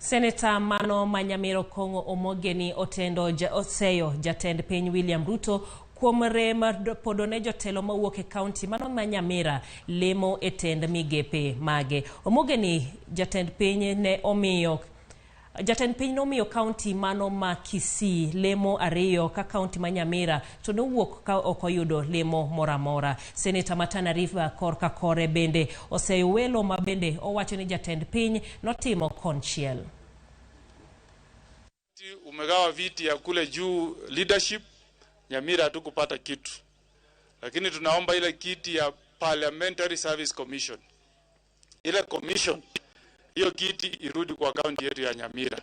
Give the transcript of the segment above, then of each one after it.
Senator Mano Manyamiro Kongo Omogeni otendo Oseyo Jatend Piny William Ruto kuom rem podone jotelo mawuok e kaunti mano Manyamira lemo etend migepe mage. Omogeni Jatend Piny nomiyo kaunti mano ma Kisii lemo ariyo ka kaunti Manyamira to nowuok ka okoyudo lemo moramora. Senator Matana River korka kore bende Oseyo welo ma bende owacho ni Jatend Piny notimo konchiel. Umegawa viti ya kule juu leadership, Nyamira hatukupata kitu. Lakini tunaomba ile kiti ya Parliamentary Service Commission. Ile commission, hiyo kiti irudi kwa kaunti yetu ya Nyamira.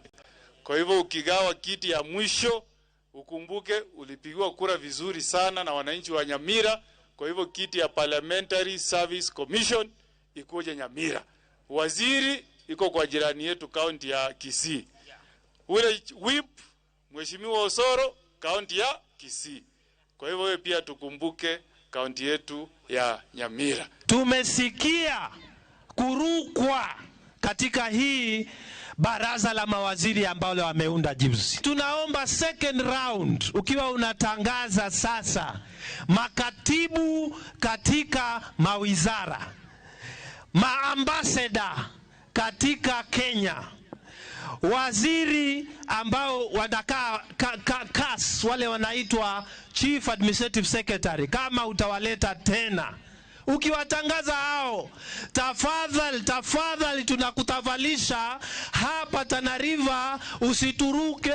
Kwa hivyo ukigawa kiti ya mwisho, ukumbuke ulipigiwa kura vizuri sana na wananchi wa Nyamira. Kwa hivyo kiti ya Parliamentary Service Commission ikuje Nyamira. Waziri iko kwa jirani yetu kaunti ya Kisii. Ule whip Mheshimiwa Osoro kaunti ya Kisii. Kwa hivyo wewe pia tukumbuke kaunti yetu ya Nyamira. Tumesikia kurukwa katika hii baraza la mawaziri ambao wameunda juzi. Tunaomba second round ukiwa unatangaza sasa makatibu katika mawizara, maambassador katika Kenya, waziri ambao wanakaa CAS wale wanaitwa Chief Administrative Secretary, kama utawaleta tena ukiwatangaza hao, tafadhali tunakutavalisha hapa Tana River, usituruke.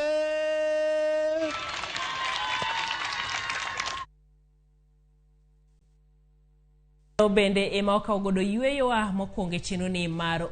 Bende ema okaw godo yweyo mokwongo chenro ni mar